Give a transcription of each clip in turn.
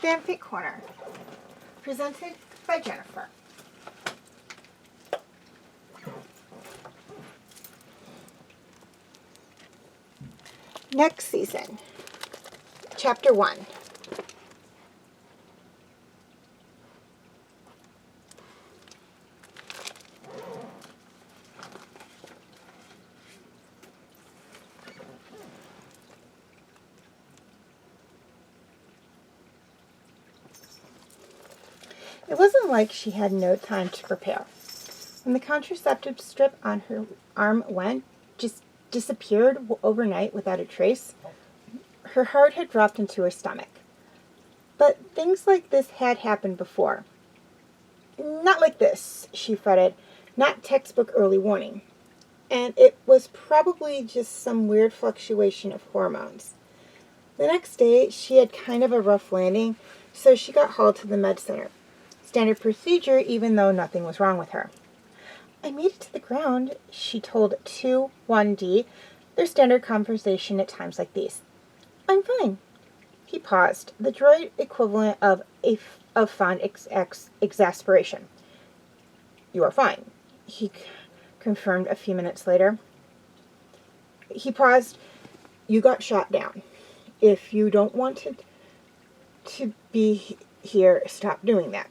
Fanfic Corner, presented by Jennifer. Next season, Chapter 1. It wasn't like she had no time to prepare. When the contraceptive strip on her arm just disappeared overnight without a trace, her heart had dropped into her stomach. But things like this had happened before. Not like this, she fretted, not textbook early warning. And it was probably just some weird fluctuation of hormones. The next day, she had kind of a rough landing, so she got hauled to the med center. Standard procedure, even though nothing was wrong with her. I made it to the ground, she told 2-1D, their standard conversation at times like these. I'm fine. He paused, the droid equivalent of fond exasperation. You are fine, he confirmed a few minutes later. He paused. You got shot down. If you don't want to be here, stop doing that.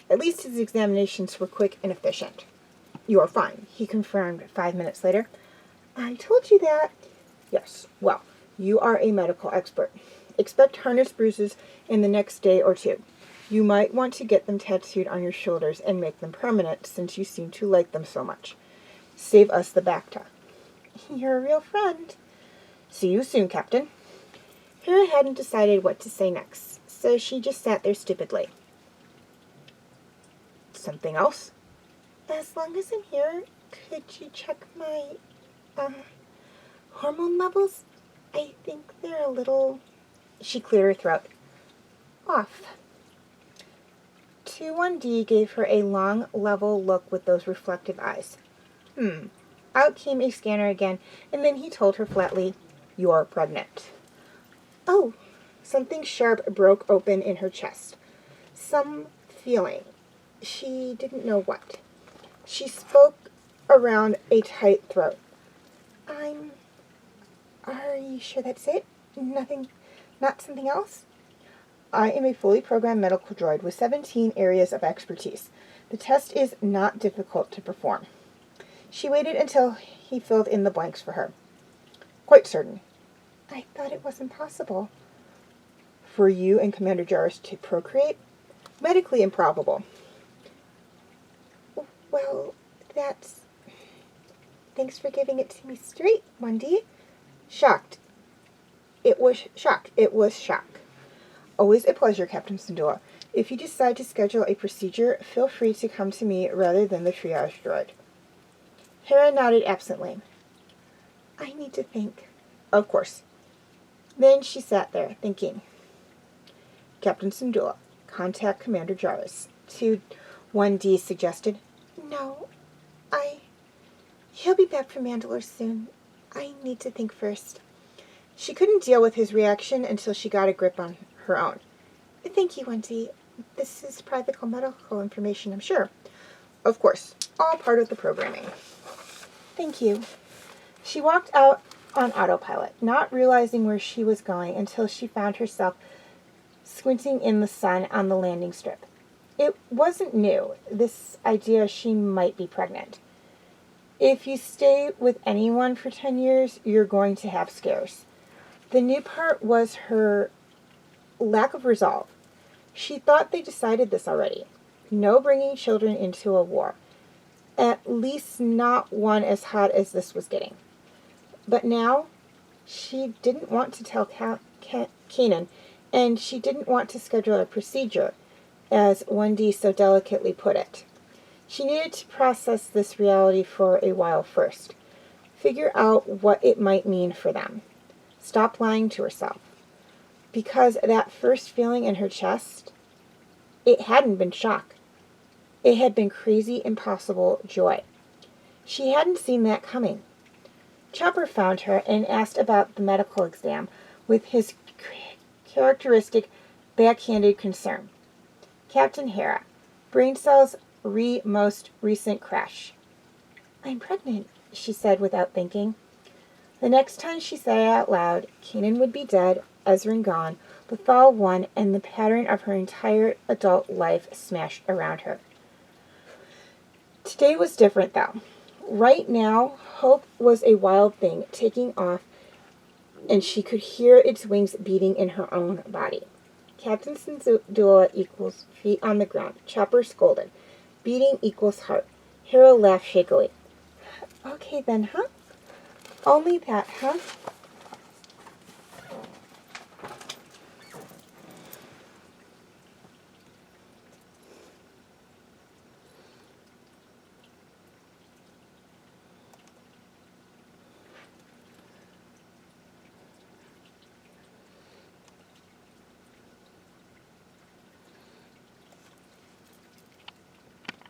At least his examinations were quick and efficient. You are fine, he confirmed 5 minutes later. I told you that. Yes, well, you are a medical expert. Expect harness bruises in the next day or two. You might want to get them tattooed on your shoulders and make them permanent since you seem to like them so much. Save us the Bacta. You're a real friend. See you soon, Captain. Hera hadn't decided what to say next, so she just sat there stupidly. Something else? As long as I'm here, could you check my, hormone levels? I think they're a little... She cleared her throat. Off. 2-1D gave her a long, level look with those reflective eyes. Out came a scanner again, and then he told her flatly, You're pregnant. Oh, something sharp broke open in her chest. Some feeling. She didn't know what. She spoke around a tight throat. Are you sure that's it? Nothing, not something else? I am a fully programmed medical droid with 17 areas of expertise. The test is not difficult to perform. She waited until he filled in the blanks for her. Quite certain. I thought it was impossible. For you and Commander Jarrus to procreate? Medically improbable. Well, that's... Thanks for giving it to me straight, 1D. Shocked. It was shock. Always a pleasure, Captain Syndulla. If you decide to schedule a procedure, feel free to come to me rather than the triage droid. Hera nodded absently. I need to think. Of course. Then she sat there, thinking. Captain Syndulla, contact Commander Jarrus. 2-1D suggested. No, He'll be back from Mandalore soon. I need to think first. She couldn't deal with his reaction until she got a grip on her own. Thank you, Wendy. This is private medical information, I'm sure. Of course, all part of the programming. Thank you. She walked out on autopilot, not realizing where she was going until she found herself squinting in the sun on the landing strip. It wasn't new, this idea she might be pregnant. If you stay with anyone for 10 years, you're going to have scares. The new part was her lack of resolve. She thought they decided this already. No bringing children into a war. At least not one as hot as this was getting. But now, she didn't want to tell Kanan, and she didn't want to schedule a procedure, as Wendy so delicately put it. She needed to process this reality for a while first. Figure out what it might mean for them. Stop lying to herself. Because that first feeling in her chest, it hadn't been shock. It had been crazy, impossible joy. She hadn't seen that coming. Chopper found her and asked about the medical exam with his characteristic backhanded concern. Captain Hera, brain cells most recent crash. I'm pregnant, she said without thinking. The next time she said it out loud, Kanan would be dead, Ezrin gone, the Thal won, and the pattern of her entire adult life smashed around her. Today was different, though. Right now, hope was a wild thing taking off, and she could hear its wings beating in her own body. Captain Syndulla equals feet on the ground. Chopper scolded. Beating equals heart. Hera laughed shakily. Okay then, huh? Only that, huh?